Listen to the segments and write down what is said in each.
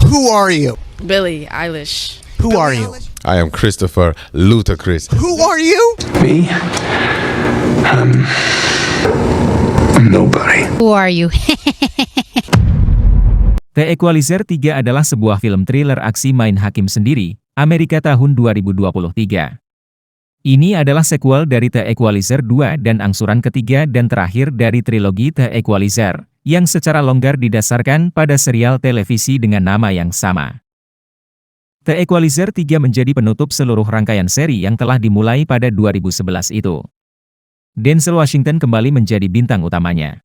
Who are you? Billie Eilish. Who are you? I am Christopher Ludacris. Who are you? Me? I'm nobody. Who are you? The Equalizer 3 adalah sebuah film thriller aksi main hakim sendiri, Amerika tahun 2023. Ini adalah sequel dari The Equalizer 2 dan angsuran ketiga dan terakhir dari trilogi The Equalizer, yang secara longgar didasarkan pada serial televisi dengan nama yang sama. The Equalizer 3 menjadi penutup seluruh rangkaian seri yang telah dimulai pada 2011 itu. Denzel Washington kembali menjadi bintang utamanya.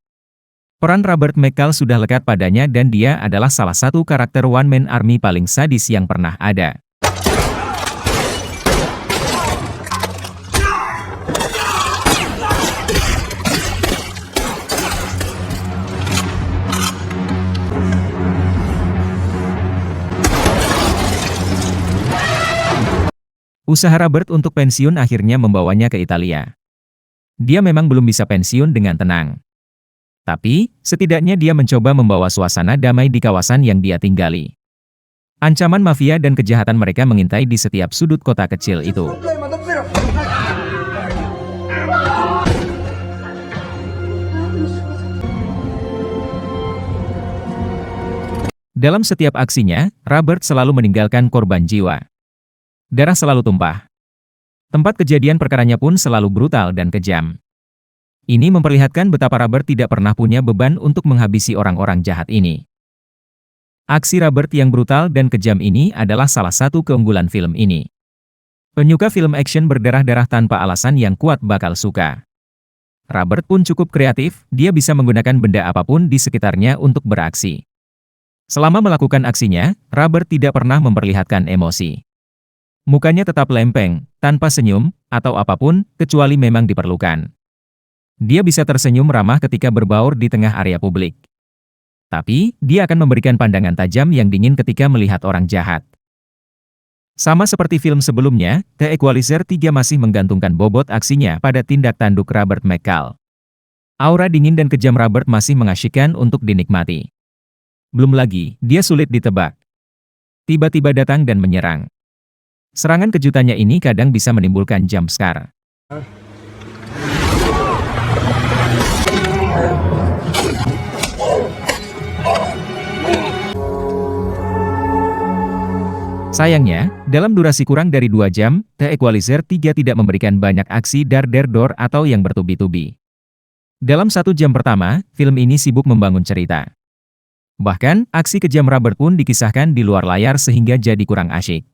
Peran Robert McCall sudah lekat padanya dan dia adalah salah satu karakter one-man army paling sadis yang pernah ada. Usaha Robert untuk pensiun akhirnya membawanya ke Italia. Dia memang belum bisa pensiun dengan tenang. Tapi, setidaknya dia mencoba membawa suasana damai di kawasan yang dia tinggali. Ancaman mafia dan kejahatan mereka mengintai di setiap sudut kota kecil itu. Dalam setiap aksinya, Robert selalu meninggalkan korban jiwa. Darah selalu tumpah. Tempat kejadian perkaranya pun selalu brutal dan kejam. Ini memperlihatkan betapa Robert tidak pernah punya beban untuk menghabisi orang-orang jahat ini. Aksi Robert yang brutal dan kejam ini adalah salah satu keunggulan film ini. Penyuka film action berdarah-darah tanpa alasan yang kuat bakal suka. Robert pun cukup kreatif, dia bisa menggunakan benda apapun di sekitarnya untuk beraksi. Selama melakukan aksinya, Robert tidak pernah memperlihatkan emosi. Mukanya tetap lempeng, tanpa senyum, atau apapun, kecuali memang diperlukan. Dia bisa tersenyum ramah ketika berbaur di tengah area publik. Tapi, dia akan memberikan pandangan tajam yang dingin ketika melihat orang jahat. Sama seperti film sebelumnya, The Equalizer 3 masih menggantungkan bobot aksinya pada tindak tanduk Robert McCall. Aura dingin dan kejam Robert masih mengasyikkan untuk dinikmati. Belum lagi, dia sulit ditebak. Tiba-tiba datang dan menyerang. Serangan kejutannya ini kadang bisa menimbulkan jump scare. Sayangnya, dalam durasi kurang dari 2 jam, The Equalizer 3 tidak memberikan banyak aksi dar-der-dor atau yang bertubi-tubi. Dalam 1 jam pertama, film ini sibuk membangun cerita. Bahkan, aksi kejam Robert pun dikisahkan di luar layar sehingga jadi kurang asyik.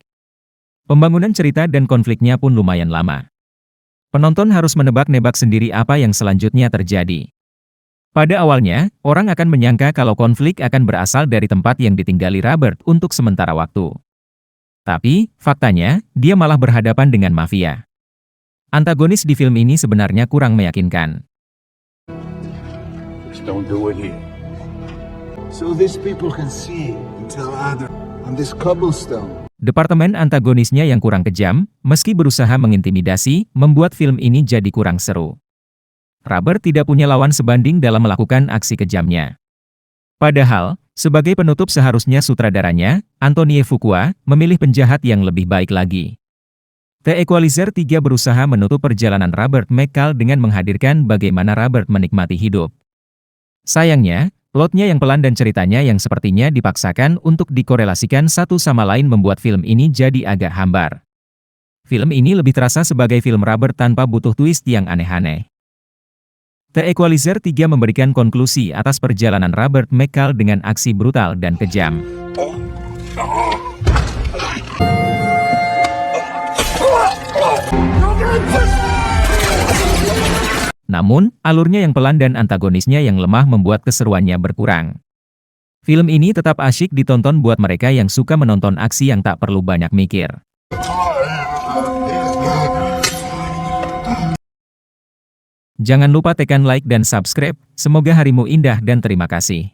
Pembangunan cerita dan konfliknya pun lumayan lama. Penonton harus menebak-nebak sendiri apa yang selanjutnya terjadi. Pada awalnya, orang akan menyangka kalau konflik akan berasal dari tempat yang ditinggali Robert untuk sementara waktu. Tapi, faktanya, dia malah berhadapan dengan mafia. Antagonis di film ini sebenarnya kurang meyakinkan. Just don't do it here. So these people can see and tell other on this cobblestone. Departemen antagonisnya yang kurang kejam, meski berusaha mengintimidasi, membuat film ini jadi kurang seru. Robert tidak punya lawan sebanding dalam melakukan aksi kejamnya. Padahal, sebagai penutup seharusnya sutradaranya, Antoine Fuqua, memilih penjahat yang lebih baik lagi. The Equalizer 3 berusaha menutup perjalanan Robert McCall dengan menghadirkan bagaimana Robert menikmati hidup. Sayangnya, plotnya yang pelan dan ceritanya yang sepertinya dipaksakan untuk dikorelasikan satu sama lain membuat film ini jadi agak hambar. Film ini lebih terasa sebagai film Robert tanpa butuh twist yang aneh-aneh. The Equalizer 3 memberikan konklusi atas perjalanan Robert McCall dengan aksi brutal dan kejam. Namun, alurnya yang pelan dan antagonisnya yang lemah membuat keseruannya berkurang. Film ini tetap asyik ditonton buat mereka yang suka menonton aksi yang tak perlu banyak mikir. Jangan lupa tekan like dan subscribe. Semoga harimu indah dan terima kasih.